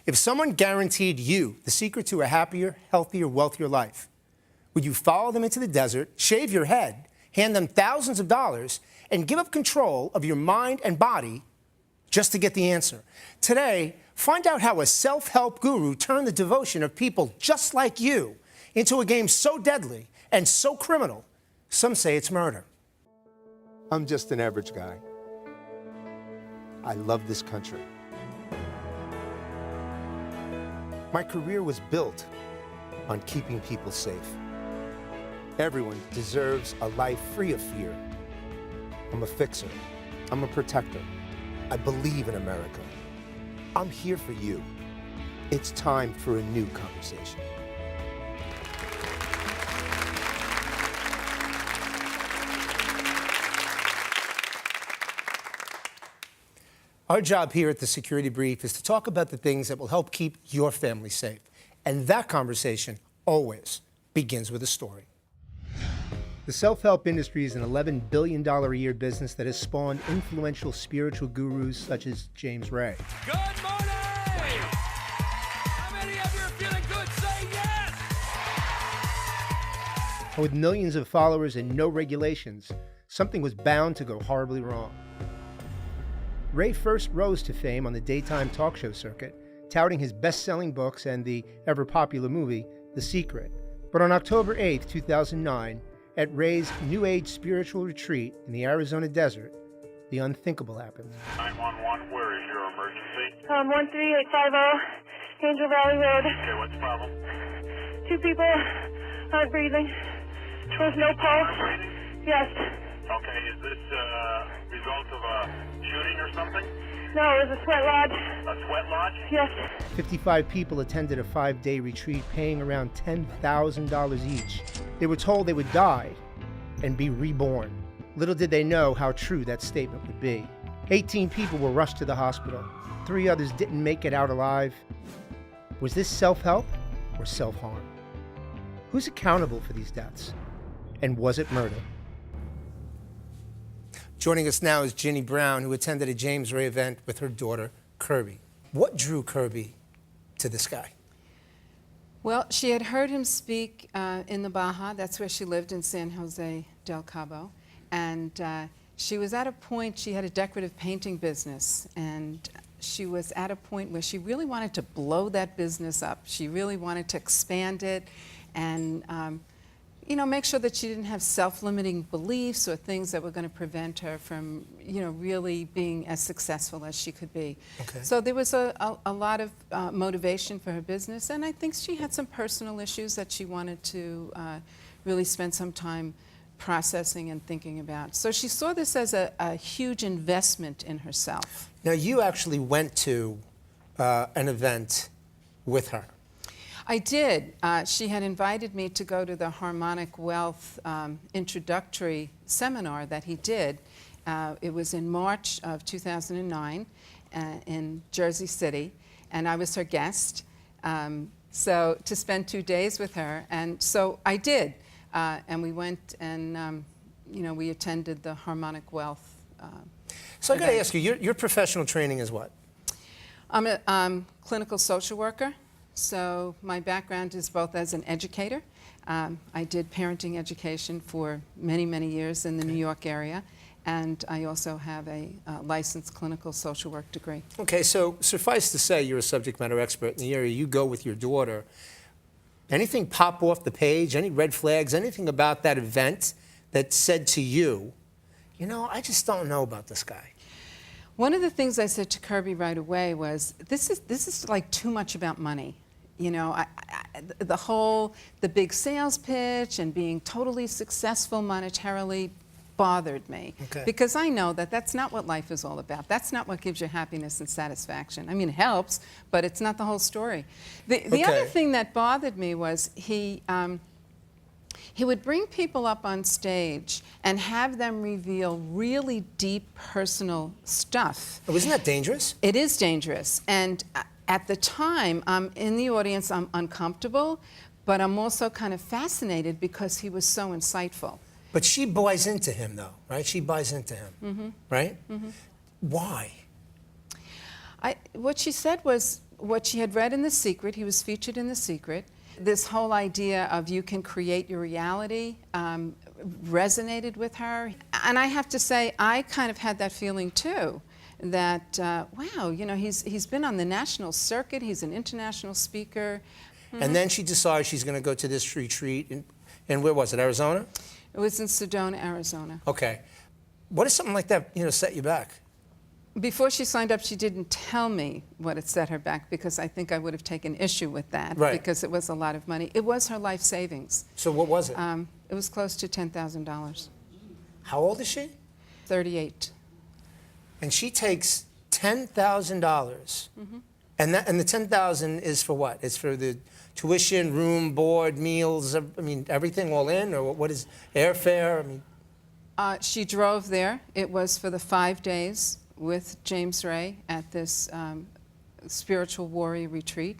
If someone guaranteed you the secret to a happier, healthier, wealthier life, would you follow them into the desert, shave your head, hand them thousands of dollars, and give up control of your mind and body just to get the answer? Today, find out how a self-help guru turned the devotion of people just like you into a game so deadly and so criminal, some say it's murder. I'm just an average guy. I love this country. My career was built on keeping people safe. Everyone deserves a life free of fear. I'm a fixer. I'm a protector. I believe in America. I'm here for you. It's time for a new conversation. Our job here at the Security Brief is to talk about the things that will help keep your family safe. And that conversation always begins with a story. The self-help industry is an $11 billion a year business that has spawned influential spiritual gurus such as James Ray. Good morning! How many of you are feeling good? Say yes! With millions of followers and no regulations, something was bound to go horribly wrong. Ray first rose to fame on the daytime talk show circuit, touting his best-selling books and the ever-popular movie, The Secret. But on October 8, 2009, at Ray's New Age spiritual retreat in the Arizona desert, the unthinkable happened. 911, where is your emergency? 13850, Angel Valley Road. Okay, what's the problem? 2 people aren't breathing. There's no pulse. Breathing? Yes. Okay, is this result of a shooting or something? No, it was a sweat lodge. A sweat lodge? Yes. 55 people attended a 5-day retreat, paying around $10,000 each. They were told they would die and be reborn. Little did they know how true that statement would be. 18 people were rushed to the hospital. 3 others didn't make it out alive. Was this self-help or self-harm? Who's accountable for these deaths? And was it murder? Joining us now is Ginny Brown, who attended a James Ray event with her daughter, Kirby. What drew Kirby to this guy? Well, she had heard him speak in the Baja. That's where she lived, in San Jose del Cabo. And she was at a point, she had a decorative painting business, and she was at a point where she really wanted to blow that business up. She really wanted to expand it and you know, make sure that she didn't have self-limiting beliefs or things that were going to prevent her from, you know, really being as successful as she could be. Okay. So there was a lot of motivation for her business, and I think she had some personal issues that she wanted to really spend some time processing and thinking about. So she saw this as a huge investment in herself. Now, you actually went to an event with her. I did. She had invited me to go to the Harmonic Wealth introductory seminar that he did. It was in March of 2009 in Jersey City, and I was her guest. So to spend 2 days with her, and so I did. And we went and you know, we attended the Harmonic Wealth. So I got to ask you, your professional training is what? I'm a clinical social worker. So my background is both as an educator. I did parenting education for many, many years in the New York area, and I also have a licensed clinical social work degree. Okay, so suffice to say you're a subject matter expert in the area. You go with your daughter. Anything pop off the page, any red flags, anything about that event that said to you, you know, I just don't know about this guy? One of the things I said to Kirby right away was, this is like too much about money. You know, the big sales pitch and being totally successful monetarily bothered me. Okay. Because I know that that's not what life is all about. That's not what gives you happiness and satisfaction. I mean, it helps, but it's not the whole story. The other thing that bothered me was he would bring people up on stage and have them reveal really deep personal stuff. Oh, isn't that dangerous? It is dangerous. And at the time, I'm in the audience, I'm uncomfortable, but I'm also kind of fascinated because he was so insightful. But she buys into him, though, right? She buys into him, right? Why? What she said was what she had read in The Secret. He was featured in The Secret. This whole idea of you can create your reality resonated with her. And I have to say, I kind of had that feeling too, that, wow, you know, he's been on the national circuit, he's an international speaker. And then she decides she's going to go to this retreat in where was it, Arizona? It was in Sedona, Arizona. Okay. What does something like that, you know, set you back? Before she signed up, she didn't tell me what had set her back, because I think I would have taken issue with that, Right. because it was a lot of money. It was her life savings. So what was it? It was close to $10,000. How old is she? 38. And she takes $10,000. And the $10,000 is for what? It's for the tuition, room, board, meals, I mean, everything all in? Or what is airfare? I mean, She drove there. It was for the 5 days with James Ray at this spiritual warrior retreat.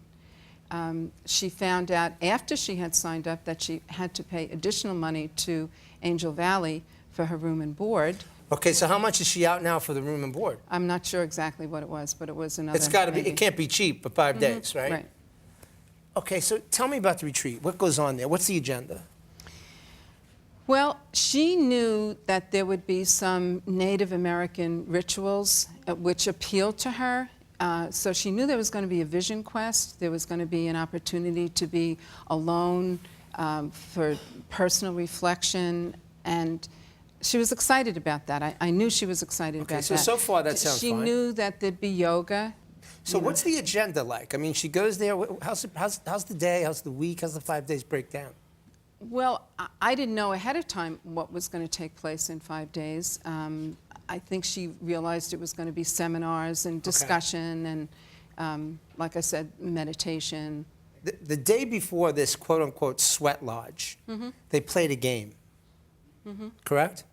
She found out after she had signed up that she had to pay additional money to Angel Valley for her room and board. okay, so how much is she out now for the room and board? I'm not sure exactly what it was, but it was another. It's got to be, maybe. it can't be cheap for 5 days, right? Right. Okay, so tell me about the retreat. What goes on there? What's the agenda? Well, she knew that there would be some Native American rituals which appealed to her. So she knew there was going to be a vision quest. There was going to be an opportunity to be alone for personal reflection. And she was excited about that. I knew she was excited about that. So far that sounds She fine. knew that there'd be yoga. So what's the agenda like? I mean, she goes there. How's the day? How's the week? How's the 5 days break down? Well, I didn't know ahead of time what was going to take place in 5 days. I think she realized it was going to be seminars and discussion and, like I said, meditation. The day before this quote-unquote sweat lodge, they played a game, correct?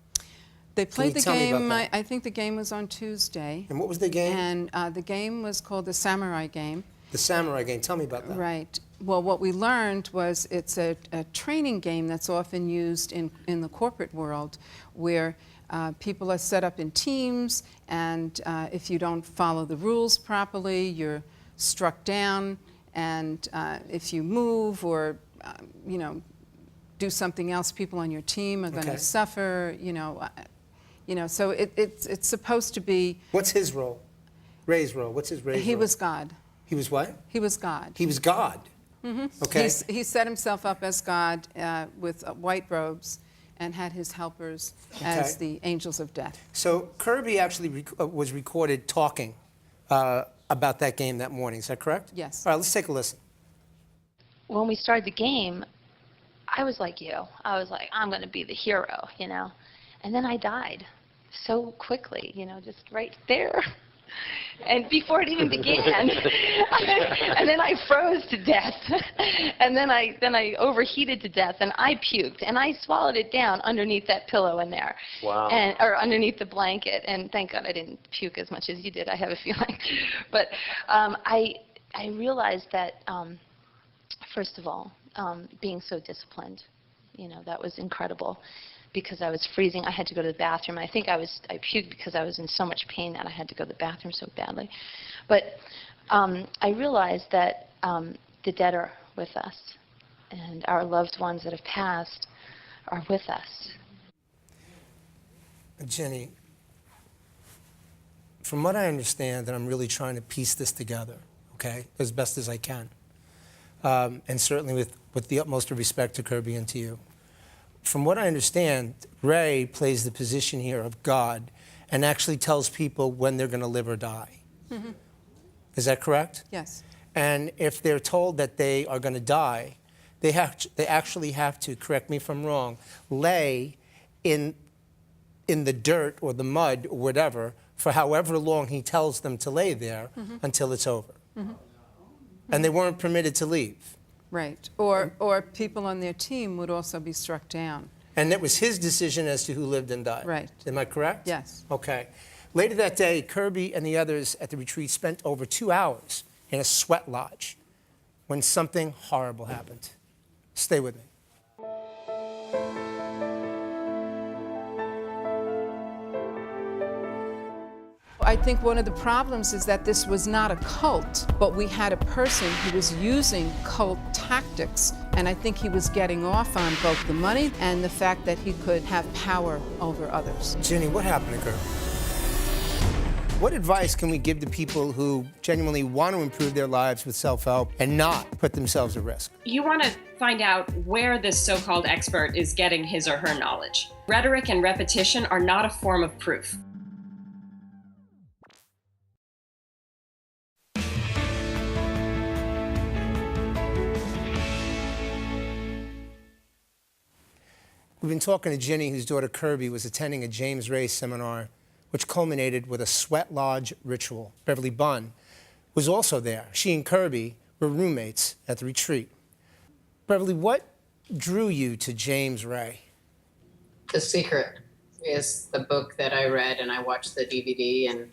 They played the tell me about game, that? I think the game was on Tuesday. And what was the game? And the game was called the Samurai Game. The samurai game. Tell me about that. Right. Well, what we learned was it's a training game that's often used in the corporate world, where people are set up in teams, and if you don't follow the rules properly, you're struck down, and if you move or you know, do something else, people on your team are going to suffer. You know, so it's supposed to be. What's his role? Ray's role. What's his Ray's role? He was God. He was what? He was God. He was God. Okay. He set himself up as God with white robes and had his helpers as the angels of death. So Kirby actually was recorded talking about that game that morning. Is that correct? Yes. All right, let's take a listen. When we started the game, I was like you. I was like, I'm going to be the hero, you know. And then I died so quickly, you know, just right there. And before it even began. And then I froze to death. And then I overheated to death, and I puked, and I swallowed it down underneath that pillow in there. Wow. Or underneath the blanket. And thank God I didn't puke as much as you did, I have a feeling. But I realized that, first of all, being so disciplined, you know, that was incredible. Because I was freezing, I had to go to the bathroom. I think I puked because I was in so much pain that I had to go to the bathroom so badly. But I realized that the dead are with us, and our loved ones that have passed are with us. Jenny, from what I understand, and I'm really trying to piece this together, okay, as best as I can, and certainly with the utmost of respect to Kirby and to you. From what I understand, Ray plays the position here of God and actually tells people when they're going to live or die. Is that correct? Yes. And if they're told that they are going to die, they actually have to, correct me if I'm wrong, lay in the dirt or the mud or whatever for however long he tells them to lay there until it's over. And they weren't permitted to leave. Right. Or people on their team would also be struck down. And it was his decision as to who lived and died. Right. Am I correct? Yes. Okay. Later that day, Kirby and the others at the retreat spent over 2 hours in a sweat lodge when something horrible happened. Stay with me. I think one of the problems is that this was not a cult, but we had a person who was using cult tactics, and I think he was getting off on both the money and the fact that he could have power over others. Ginny, what happened to Kirby? What advice can we give to people who genuinely want to improve their lives with self-help and not put themselves at risk? You want to find out where this so-called expert is getting his or her knowledge. Rhetoric and repetition are not a form of proof. We've been talking to Ginny, whose daughter Kirby was attending a James Ray seminar, which culminated with a sweat lodge ritual. Beverly Bunn was also there. She and Kirby were roommates at the retreat. Beverly, what drew you to James Ray? The Secret is the book that I read, and I watched the DVD, and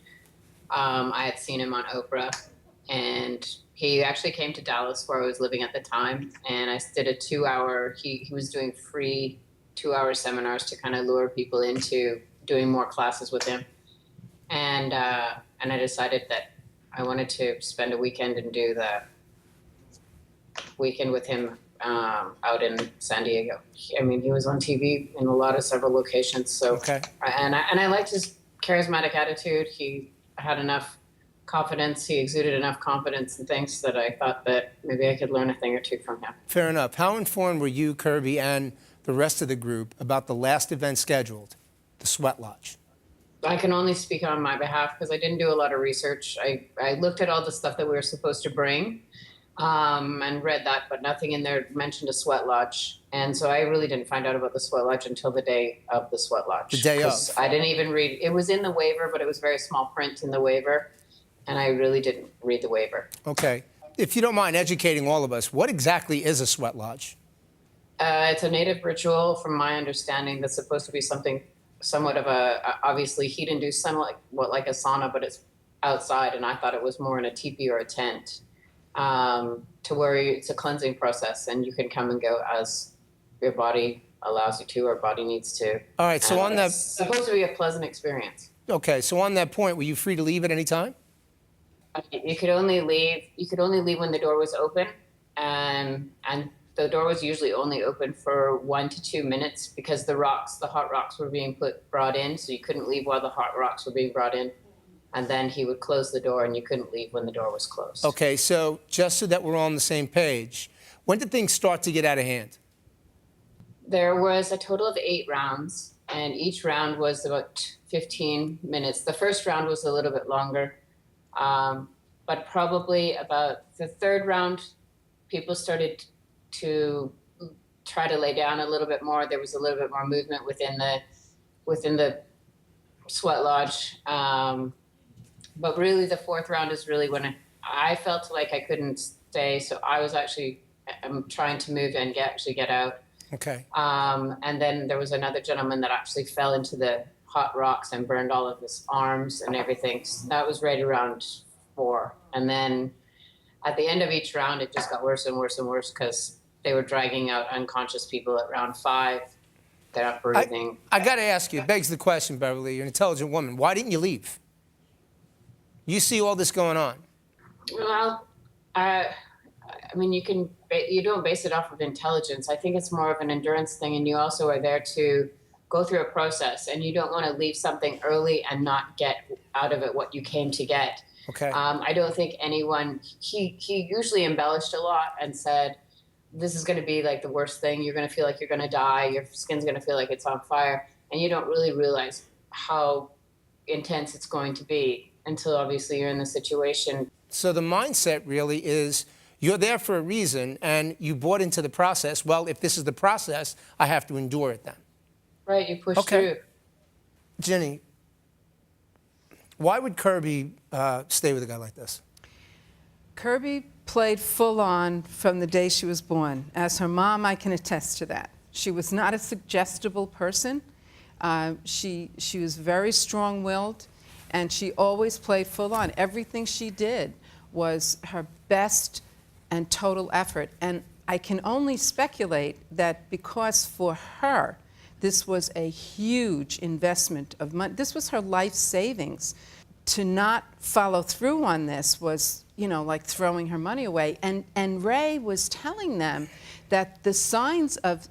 I had seen him on Oprah, and he actually came to Dallas where I was living at the time, and I did a 2-hour, he was doing free 2-hour seminars to kind of lure people into doing more classes with him. And I decided that I wanted to spend a weekend and do the weekend with him out in San Diego. I mean, he was on TV in several locations. So, okay. And I liked his charismatic attitude. He had enough confidence. He exuded enough confidence and things that I thought that maybe I could learn a thing or two from him. Fair enough. How informed were you, Kirby, and the rest of the group about the last event scheduled, the Sweat Lodge? I can only speak on my behalf because I didn't do a lot of research. I looked at all the stuff that we were supposed to bring and read that, but nothing in there mentioned a Sweat Lodge. And so I really didn't find out about the Sweat Lodge until the day of the Sweat Lodge. The day of? I didn't even read. It was in the waiver, but it was very small print in the waiver, and I really didn't read the waiver. Okay. If you don't mind educating all of us, what exactly is a Sweat Lodge? It's a native ritual, from my understanding, that's supposed to be something somewhat of obviously heat-induced, somewhat like a sauna, but it's outside, and I thought it was more in a teepee or a tent, to where it's a cleansing process, and you can come and go as your body allows you to, or body needs to. All right, so on that... It's supposed to be a pleasant experience. Okay, so on that point, were you free to leave at any time? You could only leave when the door was open, and the door was usually only open for 1 to 2 minutes because the hot rocks were being brought in, so you couldn't leave while the hot rocks were being brought in. And then he would close the door, and you couldn't leave when the door was closed. Okay, so just so that we're all on the same page, when did things start to get out of hand? There was a total of 8 rounds, and each round was about 15 minutes. The first round was a little bit longer, but probably about the third round, people started to try to lay down a little bit more. There was a little bit more movement within the Sweat Lodge. But really the fourth round is really when I felt like I couldn't stay. So I was actually trying to move and get out. Okay. And then there was another gentleman that actually fell into the hot rocks and burned all of his arms and everything. So that was right around 4. And then at the end of each round, it just got worse and worse and worse because they were dragging out unconscious people at round 5. They're not breathing. I got to ask you, it begs the question, Beverly, you're an intelligent woman. Why didn't you leave? You see all this going on. Well, I mean, you don't base it off of intelligence. I think it's more of an endurance thing, and you also are there to go through a process, and you don't want to leave something early and not get out of it what you came to get. Okay. I don't think anyone, he usually embellished a lot and said, this is going to be like the worst thing. You're going to feel like you're going to die. Your skin's going to feel like it's on fire. And you don't really realize how intense it's going to be until obviously you're in the situation. So the mindset really is you're there for a reason and you bought into the process. Well, if this is the process, I have to endure it then. Right, you push through. Ginny, why would Kirby stay with a guy like this? Kirby played full on from the day she was born. As her mom, I can attest to that. She was not a suggestible person. She was very strong-willed, and she always played full on. Everything she did was her best and total effort. And I can only speculate that because for her, this was a huge investment of money. This was her life savings. to not follow through on this was, like throwing her money away. And Ray was telling them that the signs of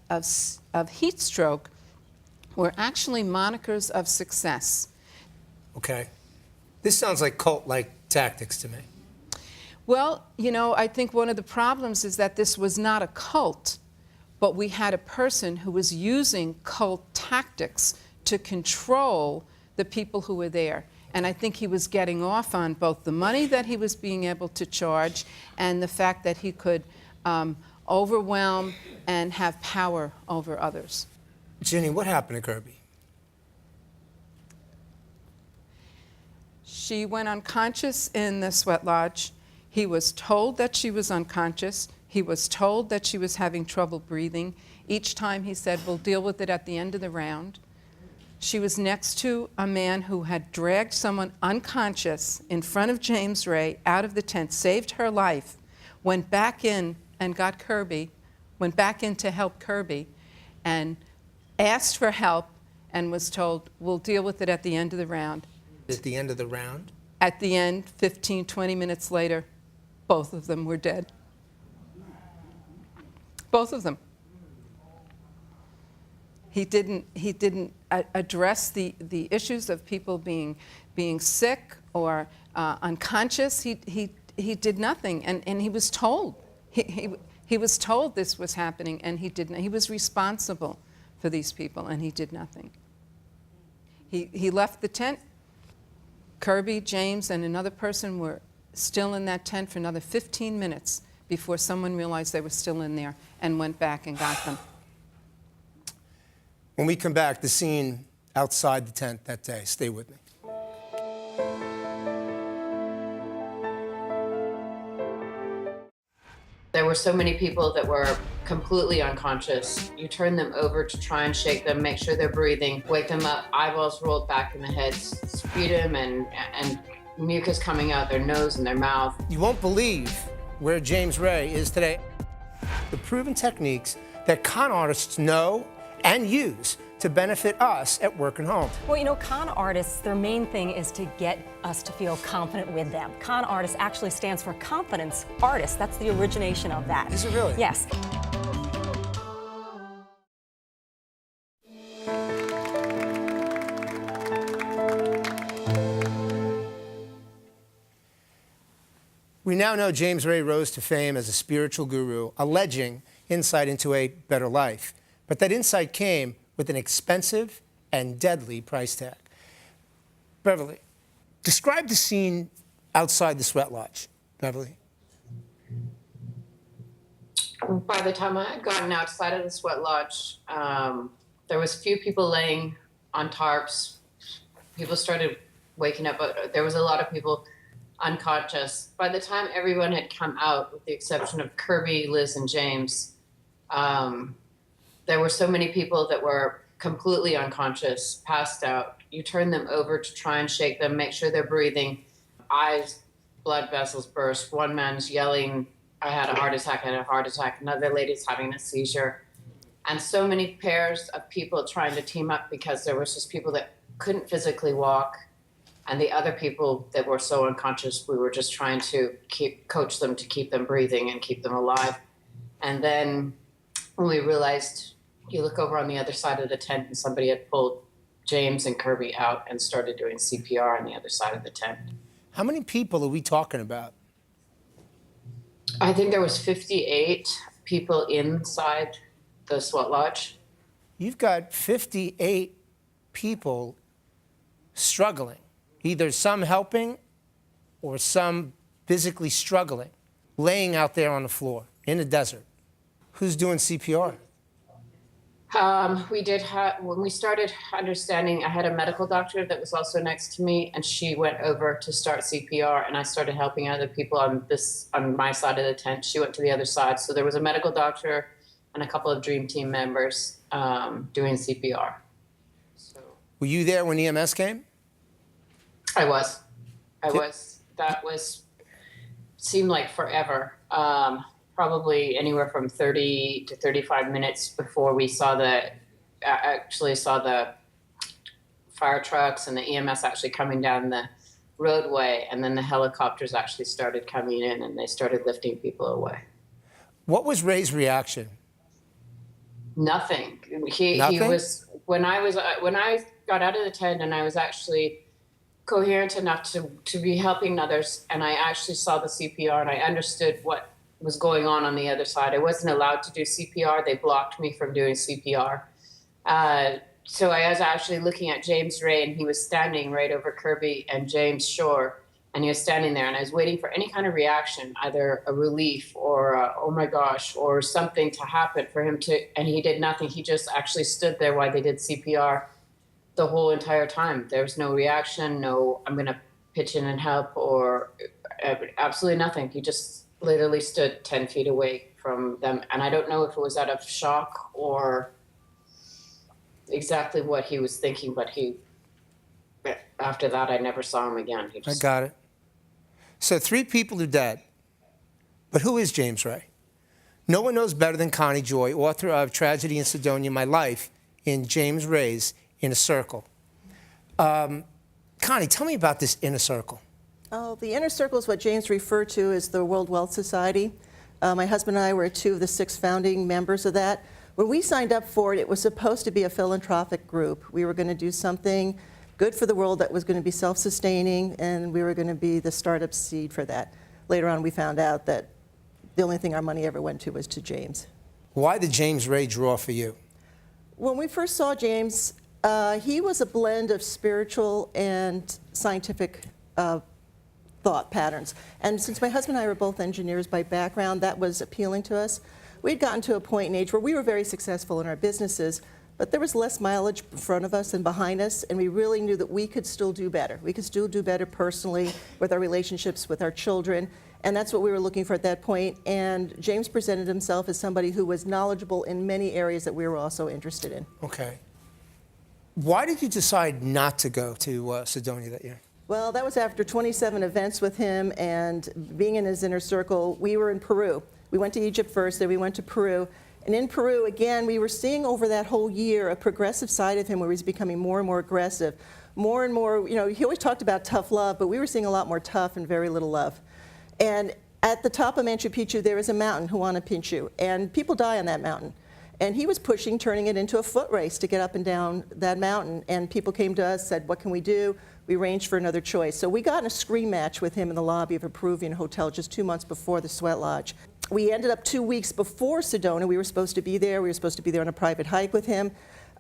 heat stroke were actually monikers of success. Okay. This sounds like cult-like tactics to me. Well, I think one of the problems is that this was not a cult, but we had a person who was using cult tactics to control the people who were there. And I think he was getting off on both the money that he was being able to charge and the fact that he could overwhelm and have power over others. Ginny, what happened to Kirby? She went unconscious in the sweat lodge. He was told that she was unconscious. He was told that she was having trouble breathing. Each time he said, we'll deal with it at the end of the round. She was next to a man who had dragged someone unconscious in front of James Ray out of the tent, saved her life, went back in and got Kirby, went back in to help Kirby, and asked for help and was told, we'll deal with it at the end of the round. At the end of the round? At the end, 15, 20 minutes later, both of them were dead. Both of them. He didn't address the issues of people being sick or unconscious. He did nothing, and he was told. He was told this was happening, and he didn't. He was responsible for these people, and he did nothing. He left the tent. Kirby, James, and another person were still in that tent for another 15 minutes before someone realized they were still in there and went back and got them. When we come back, the scene outside the tent that day. Stay with me. There were so many people that were completely unconscious. You turn them over to try and shake them, make sure they're breathing, wake them up, eyeballs rolled back in the heads, sputum and mucus coming out their nose and their mouth. You won't believe where James Ray is today. The proven techniques that con artists know and use to benefit us at work and home. Well, con artists, their main thing is to get us to feel confident with them. Con artist actually stands for confidence artist. That's the origination of that. Is it really? Yes. We now know James Ray rose to fame as a spiritual guru, alleging insight into a better life. But that insight came with an expensive and deadly price tag. Beverly, describe the scene outside the sweat lodge. Beverly. By the time I had gotten outside of the sweat lodge, there was a few people laying on tarps. People started waking up, but there was a lot of people unconscious. By the time everyone had come out, with the exception of Kirby, Liz, and James, there were so many people that were completely unconscious, passed out. You turn them over to try and shake them, make sure they're breathing. Eyes, blood vessels burst. One man's yelling, I had a heart attack, I had a heart attack. Another lady's having a seizure. And so many pairs of people trying to team up because there was just people that couldn't physically walk. And the other people that were so unconscious, we were just trying to coach them to keep them breathing and keep them alive. And then when we realized, you look over on the other side of the tent and somebody had pulled James and Kirby out and started doing CPR on the other side of the tent. How many people are we talking about? I think there was 58 people inside the sweat lodge. You've got 58 people struggling, either some helping or some physically struggling, laying out there on the floor in the desert. Who's doing CPR? We did have, when we started understanding, I had a medical doctor that was also next to me, and she went over to start CPR, and I started helping other people on my side of the tent. She went to the other side. So there was a medical doctor and a couple of Dream Team members doing CPR. So, were you there when EMS came? I was. That seemed like forever. Probably anywhere from 30 to 35 minutes before we actually saw the fire trucks and the EMS actually coming down roadway, and then the helicopters actually started coming in and they started lifting people away. What was Ray's reaction? Nothing. He Nothing? was when I got out of the tent and I was actually coherent enough to be helping others, and I actually saw the CPR and I understood what was going on the other side. I wasn't allowed to do CPR. They blocked me from doing CPR. So I was actually looking at James Ray, and he was standing right over Kirby and James Shore, and he was standing there, and I was waiting for any kind of reaction, either a relief or a, oh my gosh, or something to happen for him to, and he did nothing. He just actually stood there while they did CPR the whole entire time. There was no reaction, no, I'm going to pitch in and help, or absolutely nothing. He just literally stood 10 feet away from them. And I don't know if it was out of shock or exactly what he was thinking, but after that, I never saw him again. I got it. So 3 people are dead. But who is James Ray? No one knows better than Connie Joy, author of Tragedy in Sidonia, My Life in James Ray's Inner Circle. Connie, tell me about this inner circle. Oh, the inner circle is what James referred to as the World Wealth Society. My husband and I were 2 of the 6 founding members of that. When we signed up for it, it was supposed to be a philanthropic group. We were going to do something good for the world that was going to be self-sustaining, and we were going to be the startup seed for that. Later on, we found out that the only thing our money ever went to was to James. Why did James Ray draw for you? When we first saw James, he was a blend of spiritual and scientific thought patterns. And since my husband and I were both engineers by background, that was appealing to us. We'd gotten to a point in age where we were very successful in our businesses, but there was less mileage in front of us and behind us, and we really knew that we could still do better. We could still do better personally with our relationships with our children, and that's what we were looking for at that point. And James presented himself as somebody who was knowledgeable in many areas that we were also interested in. Okay. Why did you decide not to go to Sidonia that year? Well, that was after 27 events with him and being in his inner circle. We were in Peru. We went to Egypt first, then we went to Peru. And in Peru, again, we were seeing over that whole year a progressive side of him where he's becoming more and more aggressive. More and more, you know, he always talked about tough love, but we were seeing a lot more tough and very little love. And at the top of Machu Picchu, there is a mountain, Huayna Picchu, and people die on that mountain. And he was pushing, turning it into a foot race to get up and down that mountain. And people came to us, said, what can we do? We arranged for another choice. So we got in a scream match with him in the lobby of a Peruvian hotel just 2 months before the Sweat Lodge. We ended up 2 weeks before Sedona. We were supposed to be there. We were supposed to be there on a private hike with him.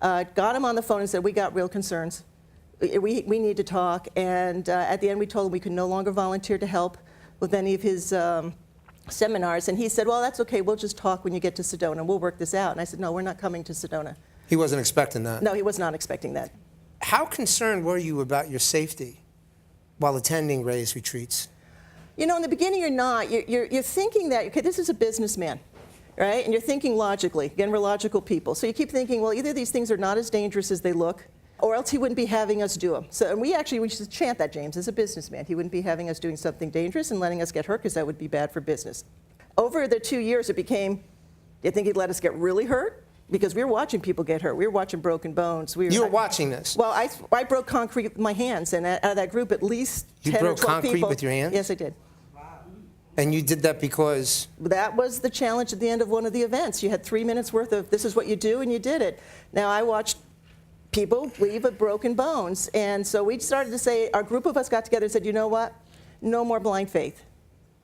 Got him on the phone and said, we got real concerns. We need to talk. And at the end, we told him we could no longer volunteer to help with any of his seminars. And he said, well, that's okay. We'll just talk when you get to Sedona. We'll work this out. And I said, no, we're not coming to Sedona. He wasn't expecting that. No, he was not expecting that. How concerned were you about your safety while attending Ray's retreats? You know, in the beginning, you're not. You're thinking that, okay, this is a businessman, right? And you're thinking logically. Again, we're logical people. So you keep thinking, well, either these things are not as dangerous as they look, or else he wouldn't be having us do them. So, and we should chant that, James, as a businessman. He wouldn't be having us doing something dangerous and letting us get hurt, because that would be bad for business. Over the 2 years, it became, do you think he'd let us get really hurt? Because we were watching people get hurt. We were watching broken bones. You were watching this? Well, I broke concrete with my hands, and out of that group, at least 10 or 12 people. You broke concrete with your hands? Yes, I did. And you did that because? That was the challenge at the end of one of the events. You had 3 minutes worth of, this is what you do, and you did it. Now, I watched people leave with broken bones. And so we started to say, our group of us got together and said, you know what? No more blind faith.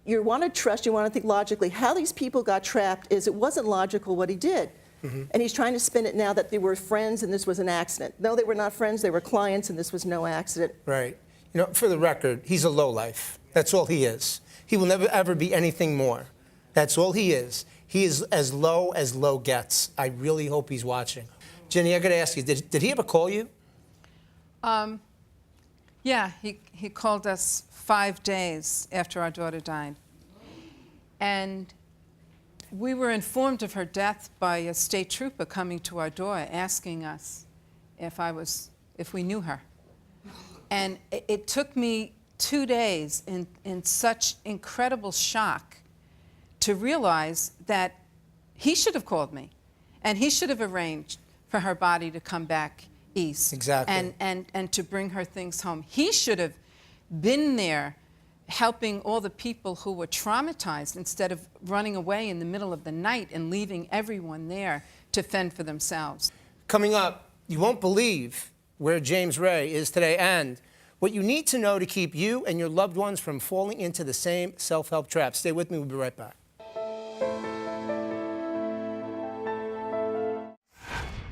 You want to trust, you want to think logically. How these people got trapped is it wasn't logical what he did. Mm-hmm. And he's trying to spin it now that they were friends and this was an accident. No, they were not friends, they were clients, and this was no accident. Right. You know, for the record, he's a lowlife. That's all he is. He will never, ever be anything more. That's all he is. He is as low gets. I really hope he's watching. Jenny, I got to ask you, did he ever call you? Yeah, he called us 5 days after our daughter died. And we were informed of her death by a state trooper coming to our door asking us if we knew her. And it took me 2 days in such incredible shock to realize that he should have called me, and he should have arranged for her body to come back east. Exactly. And to bring her things home. He should have been there helping all the people who were traumatized instead of running away in the middle of the night and leaving everyone there to fend for themselves. Coming up, you won't believe where James Ray is today and what you need to know to keep you and your loved ones from falling into the same self-help trap. Stay with me. We'll be right back.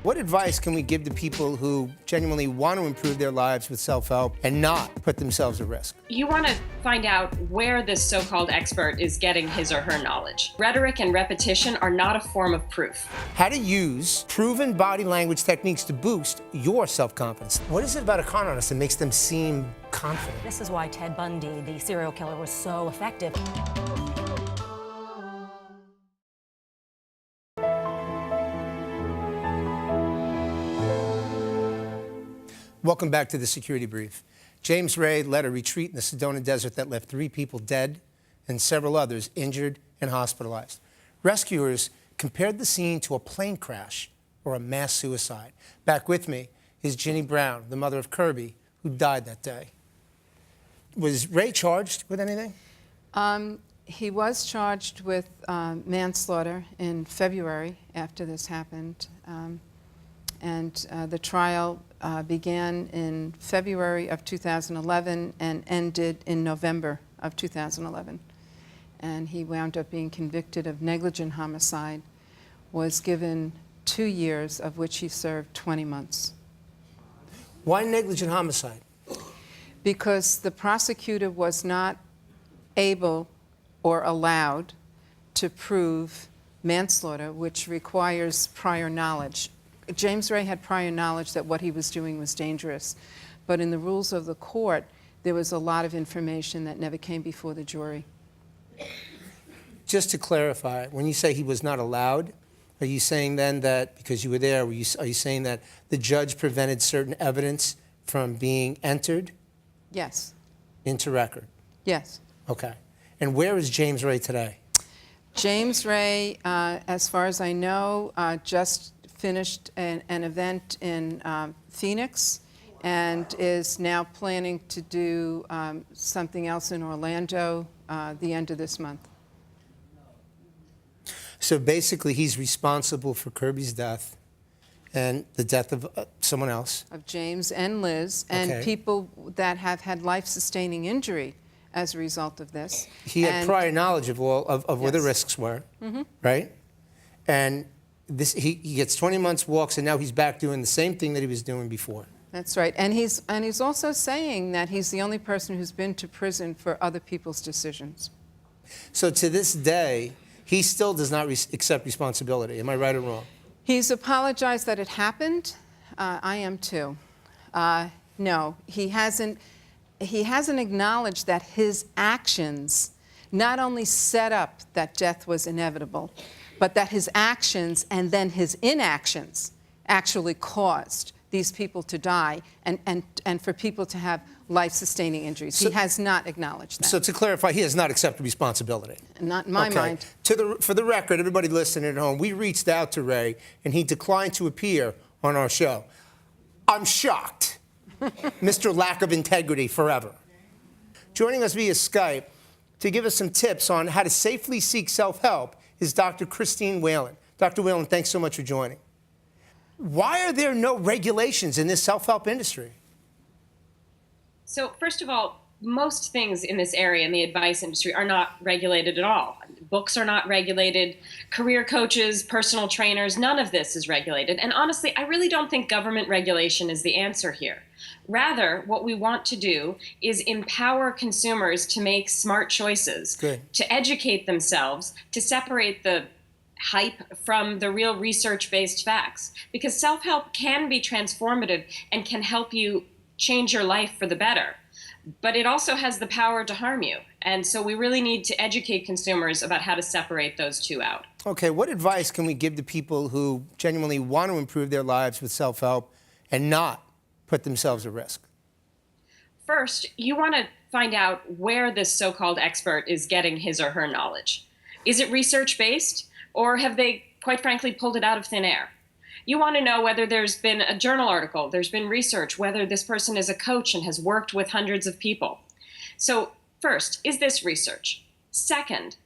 What advice can we give to people who genuinely want to improve their lives with self-help and not put themselves at risk? You want to find out where this so-called expert is getting his or her knowledge. Rhetoric and repetition are not a form of proof. How to use proven body language techniques to boost your self-confidence. What is it about a con artist that makes them seem confident? This is why Ted Bundy, the serial killer, was so effective. Welcome back to the Security Brief. James Ray led a retreat in the Sedona Desert that left 3 people dead and several others injured and hospitalized. Rescuers compared the scene to a plane crash or a mass suicide. Back with me is Ginny Brown, the mother of Kirby, who died that day. Was Ray charged with anything? He was charged with manslaughter in February after this happened. The trial began in February of 2011 and ended in November of 2011. And he wound up being convicted of negligent homicide, was given 2 years, of which he served 20 months. Why negligent homicide? Because the prosecutor was not able or allowed to prove manslaughter, which requires prior knowledge. James Ray had prior knowledge that what he was doing was dangerous, but in the rules of the court, there was a lot of information that never came before the jury. Just to clarify, when you say he was not allowed, are you saying then that, because you were there, are you saying that the judge prevented certain evidence from being entered? Yes. Into record? Yes. Okay. And where is James Ray today? James Ray, as far as I know, just finished an event in Phoenix and is now planning to do something else in Orlando the end of this month. So basically, he's responsible for Kirby's death and the death of someone else. Of James and Liz, and Okay. people that have had life-sustaining injury as a result of this. He had prior knowledge of all of where the Yes. risks were, right? And this, he gets 20 months walks, and now he's back doing the same thing that he was doing before. That's right, and he's also saying that he's the only person who's been to prison for other people's decisions. So to this day, he still does not accept responsibility. Am I right or wrong? He's apologized that it happened. I am too. No, he hasn't acknowledged that his actions not only set up that death was inevitable, but that his actions and then his inactions actually caused these people to die and for people to have life-sustaining injuries. He has not acknowledged that. So to clarify, he has not accepted responsibility. Not in my mind. For the record, everybody listening at home, we reached out to Ray, and he declined to appear on our show. I'm shocked. Mr. Lack of Integrity forever. Joining us via Skype to give us some tips on how to safely seek self-help is Dr. Christine Whelan. Dr. Whelan, thanks so much for joining. Why are there no regulations in this self-help industry? So first of all, most things in this area, in the advice industry, are not regulated at all. Books are not regulated, career coaches, personal trainers, none of this is regulated. And honestly, I really don't think government regulation is the answer here. Rather, what we want to do is empower consumers to make smart choices, to educate themselves, to separate the hype from the real research-based facts. Because self-help can be transformative and can help you change your life for the better. But it also has the power to harm you. And so we really need to educate consumers about how to separate those two out. Okay, what advice can we give to people who genuinely want to improve their lives with self-help and not put themselves at risk? First, you want to find out where this so-called expert is getting his or her knowledge. Is it research-based, or have they, quite frankly, pulled it out of thin air? You want to know whether there's been a journal article, there's been research, whether this person is a coach and has worked with hundreds of people. So first, is this research? Second,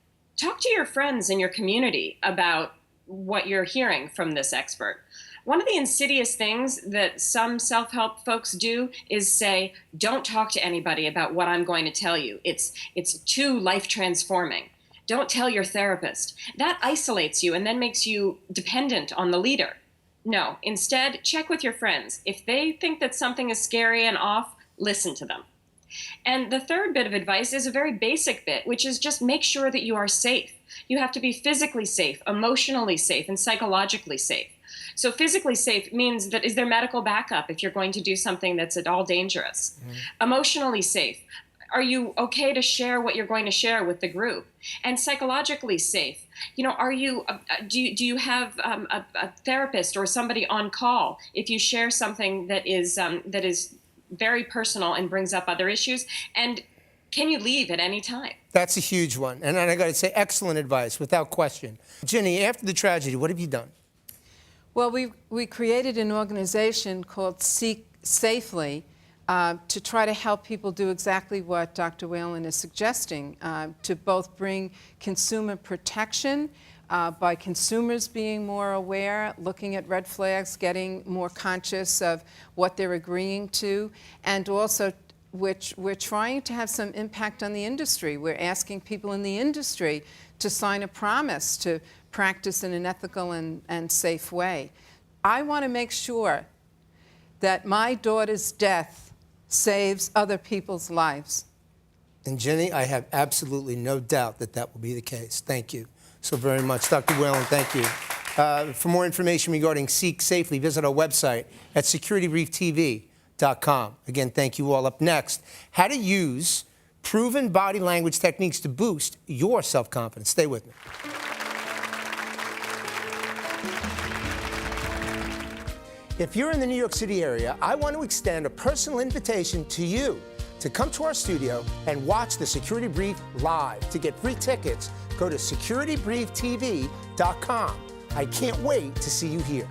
talk to your friends in your community about what you're hearing from this expert. One of the insidious things that some self-help folks do is say, don't talk to anybody about what I'm going to tell you. It's too life-transforming. Don't tell your therapist. That isolates you and then makes you dependent on the leader. No, instead, check with your friends. If they think that something is scary and off, listen to them. And the third bit of advice is a very basic bit, which is just make sure that you are safe. You have to be physically safe, emotionally safe, and psychologically safe. So physically safe means that is there medical backup if you're going to do something that's at all dangerous? Emotionally safe. Are you okay to share what you're going to share with the group? And psychologically safe. Are you? Do you have a therapist or somebody on call if you share something that is very personal and brings up other issues? And can you leave at any time? That's a huge one. And I got to say, excellent advice, without question. Ginny, after the tragedy, what have you done? Well, we created an organization called Seek Safely to try to help people do exactly what Dr. Whelan is suggesting, to both bring consumer protection by consumers being more aware, looking at red flags, getting more conscious of what they're agreeing to, and also which we're trying to have some impact on the industry. We're asking people in the industry to sign a promise to practice in an ethical and safe way. I want to make sure that my daughter's death saves other people's lives. And Ginny, I have absolutely no doubt that that will be the case. Thank you so very much. Dr. Whelan, thank you. For more information regarding Seek Safely, visit our website at securitybrieftv.com. Again, thank you all. Up next, how to use proven body language techniques to boost your self-confidence. Stay with me. If you're in the New York City area, I want to extend a personal invitation to you to come to our studio and watch the Security Brief live. To get free tickets, go to securitybrieftv.com. I can't wait to see you here.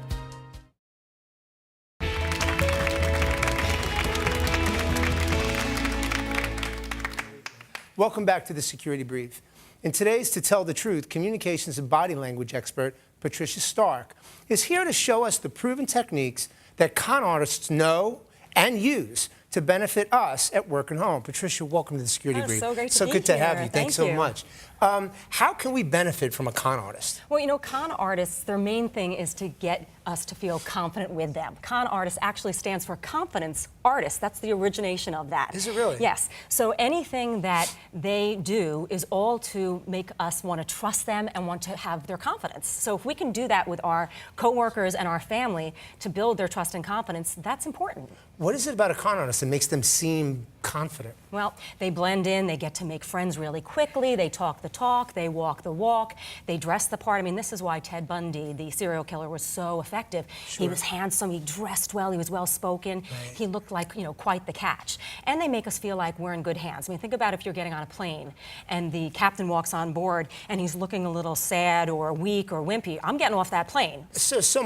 Welcome back to the Security Brief. In today's To Tell the Truth, communications and body language expert Patricia Stark is here to show us the proven techniques that con artists know and use to benefit us at work and home. Patricia, welcome to the Security Brief. So great to so be good to here. have you. Thanks so much. How can we benefit from a con artist? Well, con artists, their main thing is to get us to feel confident with them. Con artist actually stands for confidence artist. That's the origination of that. Is it really? Yes. So anything that they do is all to make us want to trust them and want to have their confidence. So if we can do that with our coworkers and our family to build their trust and confidence, that's important. What is it about a con artist that makes them seem confident? Well, they blend in, they get to make friends really quickly, they talk the talk, they walk the walk, they dress the part. I mean, this is why Ted Bundy, the serial killer, was so effective. Sure. He was handsome, he dressed well, he was well-spoken, right. He looked like, quite the catch. And they make us feel like we're in good hands. I mean, think about if you're getting on a plane and the captain walks on board and he's looking a little sad or weak or wimpy. I'm getting off that plane.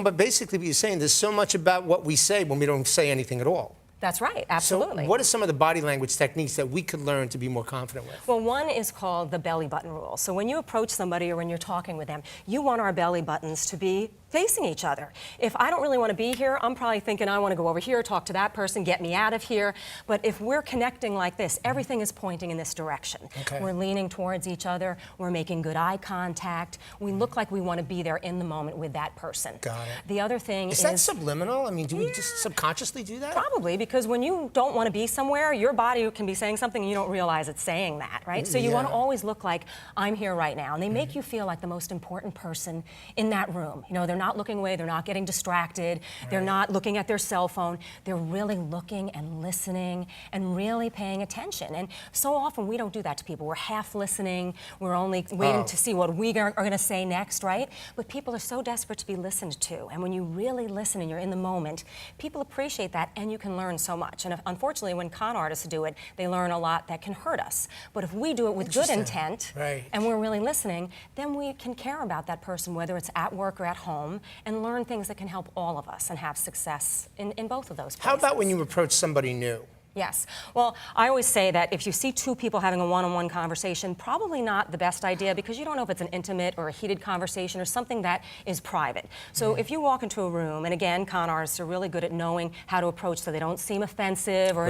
But basically what you're saying, there's so much about what we say when we don't say anything at all. That's right, absolutely. So what are some of the body language techniques that we could learn to be more confident with? Well, one is called the belly button rule. So when you approach somebody or when you're talking with them, you want our belly buttons to be facing each other. If I don't really want to be here, I'm probably thinking I want to go over here, talk to that person, get me out of here. But if we're connecting like this, everything is pointing in this direction. Okay. We're leaning towards each other, we're making good eye contact, we look like we want to be there in the moment with that person. Got it. The other thing is... Is that subliminal? I mean, do we just subconsciously do that? Probably, because when you don't want to be somewhere, your body can be saying something and you don't realize it's saying that, right? So you want to always look like, I'm here right now. And they make you feel like the most important person in that room. They're not looking away, they're not getting distracted, they're not looking at their cell phone, they're really looking and listening and really paying attention. And so often we don't do that to people. We're half listening, we're only waiting to see what we are going to say next, right? But people are so desperate to be listened to. And when you really listen and you're in the moment, people appreciate that and you can learn so much. And unfortunately, when con artists do it, they learn a lot that can hurt us. But if we do it with good intent and we're really listening, then we can care about that person, whether it's at work or at home, and learn things that can help all of us and have success in both of those places. How about when you approach somebody new? Yes. Well, I always say that if you see two people having a one-on-one conversation, probably not the best idea because you don't know if it's an intimate or a heated conversation or something that is private. So if you walk into a room, and again, con artists are really good at knowing how to approach so they don't seem offensive or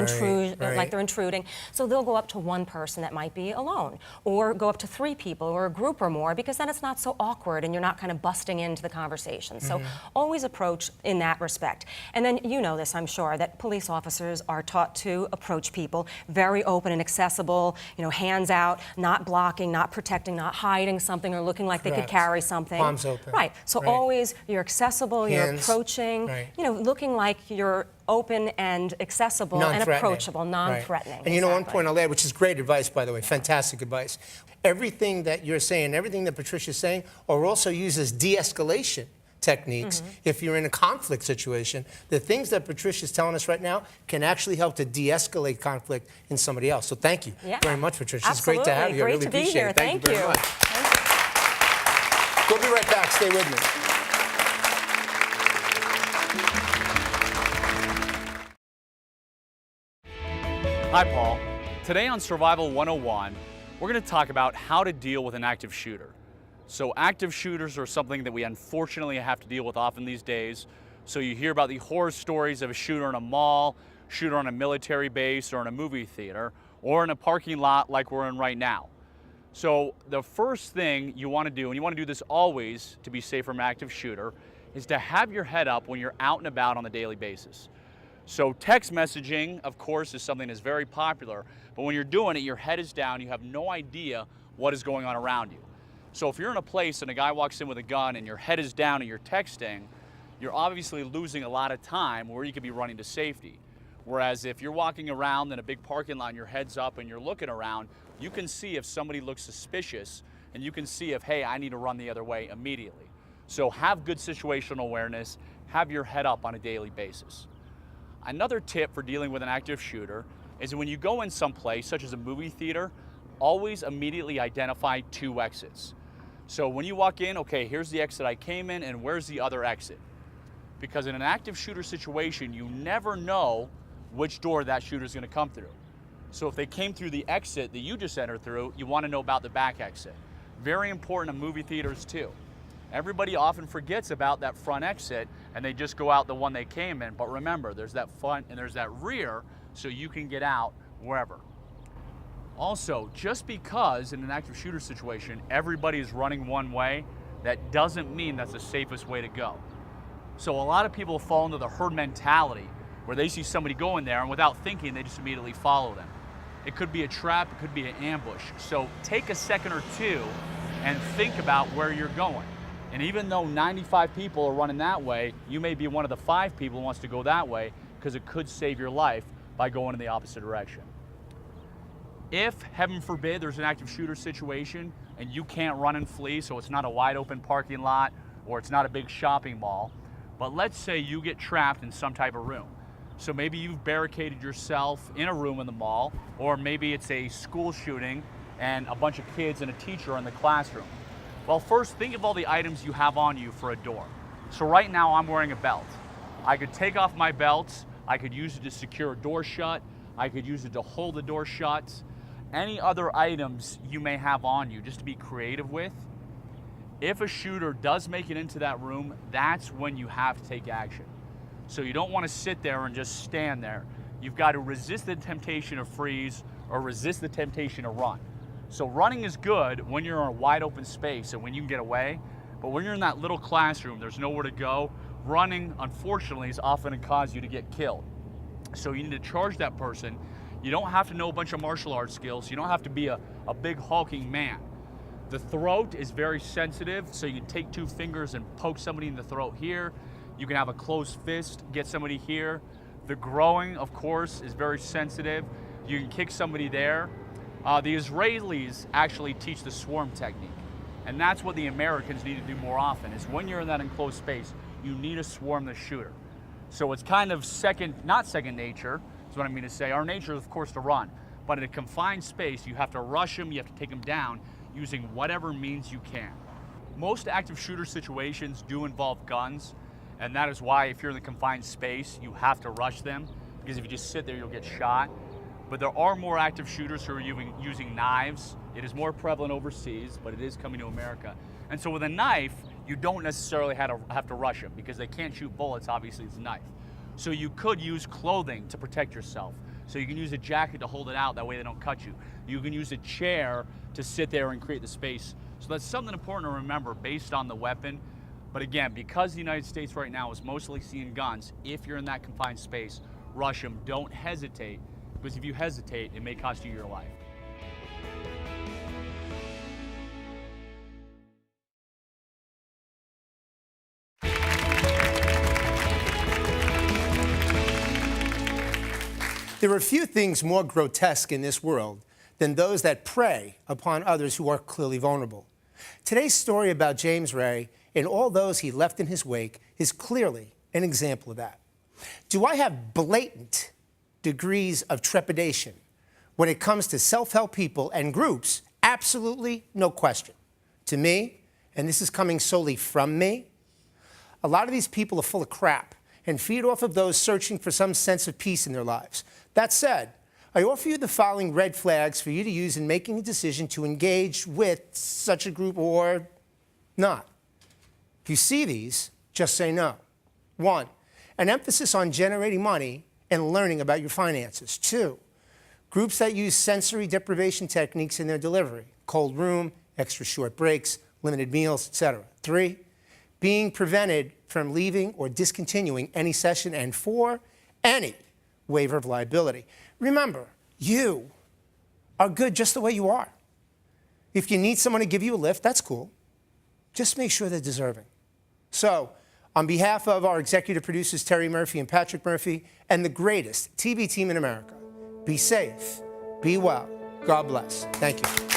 like they're intruding. So they'll go up to one person that might be alone, or go up to 3 people or a group or more, because then it's not so awkward and you're not kind of busting into the conversation. So always approach in that respect. And then you know this, I'm sure, that police officers are taught to approach people very open and accessible, you know, hands out, not blocking, not protecting, not hiding something or looking like they could carry something. Palms open. Right. So always you're accessible, Hands. you're approaching, you know, looking like you're open and accessible and approachable, non-threatening. And you know, one point I'll add, which is great advice, by the way, fantastic advice. Everything that you're saying, everything that Patricia's saying, are also used as de-escalation techniques if you're in a conflict situation. The things that Patricia's telling us right now can actually help to de-escalate conflict in somebody else. So thank you very much, Patricia. Absolutely. It's great to have you. Great I really to be appreciate here. it. Thank you very much. We'll be right back. Stay with me. Hi, Paul. Today on Survival 101, we're going to talk about how to deal with an active shooter. So active shooters are something that we unfortunately have to deal with often these days. So you hear about the horror stories of a shooter in a mall, shooter on a military base or in a movie theater, or in a parking lot like we're in right now. So the first thing you want to do, and you want to do this always to be safe from an active shooter, is to have your head up when you're out and about on a daily basis. So text messaging, of course, is something that's very popular, but when you're doing it, your head is down, you have no idea what is going on around you. So if you're in a place and a guy walks in with a gun and your head is down and you're texting, you're obviously losing a lot of time where you could be running to safety. Whereas if you're walking around in a big parking lot and your head's up and you're looking around, you can see if somebody looks suspicious and you can see if, hey, I need to run the other way immediately. So have good situational awareness, have your head up on a daily basis. Another tip for dealing with an active shooter is when you go in someplace, such as a movie theater, always immediately identify 2 exits. So when you walk in, okay, here's the exit I came in and where's the other exit? Because in an active shooter situation, you never know which door that shooter is going to come through. So if they came through the exit that you just entered through, you want to know about the back exit. Very important in movie theaters too. Everybody often forgets about that front exit and they just go out the one they came in. But remember, there's that front and there's that rear, so you can get out wherever. Also, just because in an active shooter situation, everybody is running one way, that doesn't mean that's the safest way to go. So a lot of people fall into the herd mentality where they see somebody going there and without thinking, they just immediately follow them. It could be a trap, it could be an ambush. So take a second or two and think about where you're going. And even though 95 people are running that way, you may be one of the 5 people who wants to go that way because it could save your life by going in the opposite direction. If, heaven forbid, there's an active shooter situation and you can't run and flee, so it's not a wide open parking lot or it's not a big shopping mall, but let's say you get trapped in some type of room. So maybe you've barricaded yourself in a room in the mall, or maybe it's a school shooting and a bunch of kids and a teacher are in the classroom. Well, first think of all the items you have on you for a door. So right now I'm wearing a belt. I could take off my belt, I could use it to secure a door shut, I could use it to hold the door shut. Any other items you may have on you, just to be creative with. If a shooter does make it into that room, that's when you have to take action. So you don't want to sit there and just stand there. You've got to resist the temptation to freeze or resist the temptation to run. So running is good when you're in a wide open space and when you can get away, but when you're in that little classroom, there's nowhere to go, running, unfortunately, is often going to cause you to get killed. So you need to charge that person. You don't have to know a bunch of martial arts skills. You don't have to be a big hulking man. The throat is very sensitive, so you can take 2 fingers and poke somebody in the throat here. You can have a closed fist, get somebody here. The groin, of course, is very sensitive. You can kick somebody there. The Israelis actually teach the swarm technique, and that's what the Americans need to do more often, is when you're in that enclosed space, you need to swarm the shooter. So it's kind of not second nature, is what I mean to say. Our nature is, of course, to run, but in a confined space, you have to rush them, you have to take them down using whatever means you can. Most active shooter situations do involve guns, and that is why if you're in the confined space, you have to rush them, because if you just sit there, you'll get shot. But there are more active shooters who are using knives. It is more prevalent overseas, but it is coming to America. And so with a knife, you don't necessarily have to rush them because they can't shoot bullets, obviously it's a knife. So you could use clothing to protect yourself. So you can use a jacket to hold it out, that way they don't cut you. You can use a chair to sit there and create the space. So that's something important to remember based on the weapon. But again, because the United States right now is mostly seeing guns, if you're in that confined space, rush them, don't hesitate, because if you hesitate, it may cost you your life. There are few things more grotesque in this world than those that prey upon others who are clearly vulnerable. Today's story about James Ray and all those he left in his wake is clearly an example of that. Do I have blatant degrees of trepidation when it comes to self-help people and groups? Absolutely, no question. To me, and this is coming solely from me, a lot of these people are full of crap and feed off of those searching for some sense of peace in their lives. That said, I offer you the following red flags for you to use in making a decision to engage with such a group or not. If you see these, just say no. 1, an emphasis on generating money and learning about your finances. 2, groups that use sensory deprivation techniques in their delivery, cold room, extra short breaks, limited meals, etc. 3, being prevented from leaving or discontinuing any session. And 4, any waiver of liability. Remember, you are good just the way you are. If you need someone to give you a lift, that's cool. Just make sure they're deserving. So, on behalf of our executive producers, Terry Murphy and Patrick Murphy, and the greatest TV team in America, be safe, be well, God bless. Thank you.